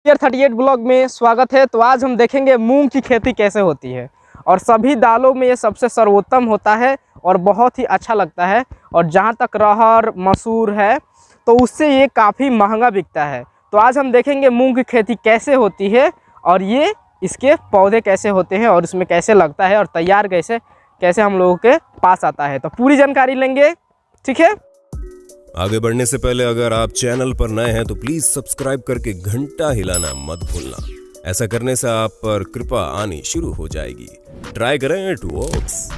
Year 38 blog में स्वागत है। तो आज हम देखेंगे मूंग की खेती कैसे होती है। और सभी दालों में ये सबसे सर्वोत्तम होता है और बहुत ही अच्छा लगता है। और जहाँ तक अरहर मसूर है तो उससे ये काफ़ी महंगा बिकता है। तो आज हम देखेंगे मूंग की खेती कैसे होती है और ये इसके पौधे कैसे होते हैं और इसमें कैसे लगता है और तैयार कैसे कैसे हम लोगों के पास आता है। तो पूरी जानकारी लेंगे, ठीक है। आगे बढ़ने से पहले अगर आप चैनल पर नए हैं तो प्लीज सब्सक्राइब करके घंटा हिलाना मत भूलना। ऐसा करने से आप पर कृपा आनी शुरू हो जाएगी। ट्राई करें, इट वर्क्स।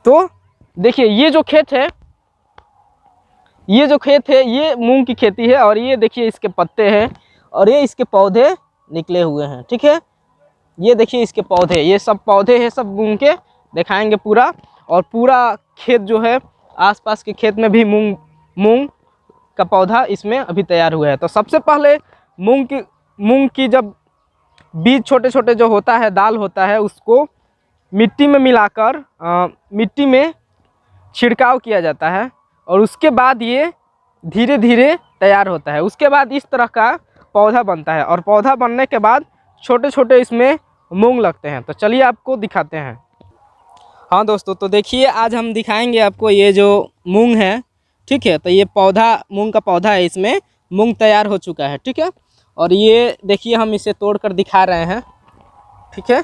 तो देखिए ये जो खेत है ये मूंग की खेती है। और ये देखिए इसके पत्ते हैं और ये इसके पौधे निकले हुए हैं, ठीक है। ये देखिए इसके पौधे, ये सब पौधे हैं सब मूंग के, दिखाएंगे पूरा। और पूरा खेत जो है आसपास के खेत में भी मूंग का पौधा इसमें अभी तैयार हुआ है। तो सबसे पहले मूंग की जब बीज छोटे छोटे जो होता है दाल होता है उसको मिट्टी में मिलाकर मिट्टी में छिड़काव किया जाता है। और उसके बाद ये धीरे धीरे तैयार होता है। उसके बाद इस तरह का पौधा बनता है और पौधा बनने के बाद छोटे छोटे इसमें मूंग लगते हैं। तो चलिए आपको दिखाते हैं। हाँ दोस्तों, तो देखिए आज हम दिखाएंगे आपको ये जो मूंग है, ठीक है। तो ये पौधा मूंग का पौधा है, इसमें मूंग तैयार हो चुका है, ठीक है। और ये देखिए हम इसे तोड़कर दिखा रहे हैं, ठीक है।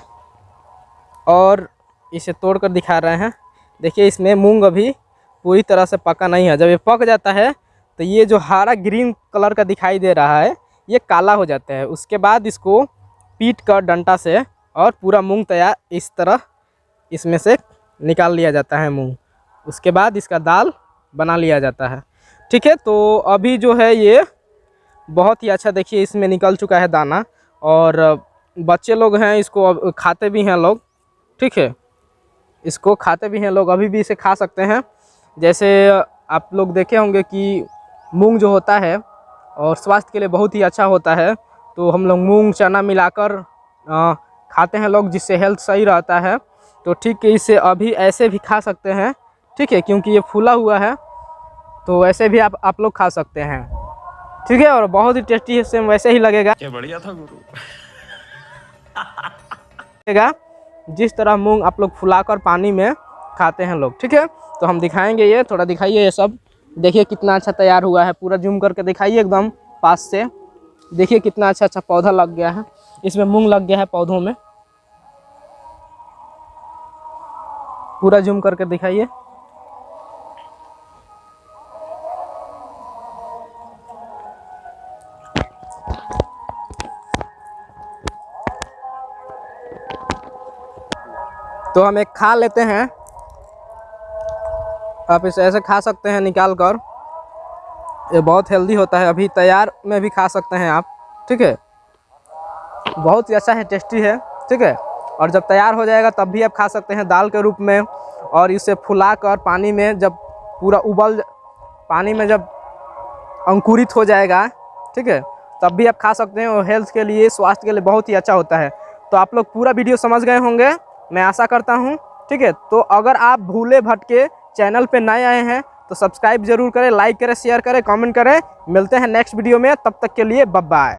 और इसे तोड़कर दिखा रहे हैं। देखिए इसमें मूंग अभी पूरी तरह से पका नहीं है। जब ये पक जाता है तो ये जो हरा ग्रीन कलर का दिखाई दे रहा है ये काला हो जाता है। उसके बाद इसको पीट कर डंटा से और पूरा मूंग तैयार इस तरह इसमें से निकाल लिया जाता है मूंग। उसके बाद इसका दाल बना लिया जाता है, ठीक है। तो अभी जो है ये बहुत ही अच्छा, देखिए इसमें निकल चुका है दाना। और बच्चे लोग हैं इसको अब खाते भी हैं लोग, ठीक है। इसको खाते भी हैं लोग, अभी भी इसे खा सकते हैं। जैसे आप लोग देखे होंगे कि मूंग जो होता है और स्वास्थ्य के लिए बहुत ही अच्छा होता है। तो हम लोग मूंग चना मिलाकर खाते हैं लोग, जिससे हेल्थ सही रहता है। तो ठीक है, इसे अभी ऐसे भी खा सकते हैं, ठीक है, क्योंकि ये फूला हुआ है। तो ऐसे भी आप लोग खा सकते हैं, ठीक है। और बहुत ही टेस्टी है, सेम वैसे ही लगेगा। क्या बढ़िया था गुरु। जिस तरह मूंग आप लोग फुलाकर पानी में खाते हैं लोग, ठीक है। तो हम दिखाएंगे, ये थोड़ा दिखाइए ये सब। देखिए कितना अच्छा तैयार हुआ है, पूरा जूम करके दिखाइए एकदम पास से। देखिए कितना अच्छा अच्छा पौधा लग गया है, इसमें मूंग लग गया है पौधों में। पूरा जूम करके दिखाइए। तो हम एक खा लेते हैं, आप इसे ऐसे खा सकते हैं निकाल कर। ये बहुत हेल्दी होता है, अभी तैयार में भी खा सकते हैं आप, ठीक है। बहुत ही अच्छा है, टेस्टी है, ठीक है। और जब तैयार हो जाएगा तब भी आप खा सकते हैं दाल के रूप में। और इसे फुलाकर पानी में जब पूरा पानी में जब अंकुरित हो जाएगा, ठीक है, तब भी आप खा सकते हैं। और हेल्थ के लिए, स्वास्थ्य के लिए बहुत ही अच्छा होता है। तो आप लोग पूरा वीडियो समझ गए होंगे, मैं आशा करता हूँ, ठीक है। तो अगर आप भूले भटके चैनल पे नए आए हैं तो सब्सक्राइब जरूर करें, लाइक करें, शेयर करें, कमेंट करें। मिलते हैं नेक्स्ट वीडियो में, तब तक के लिए बाय बाय।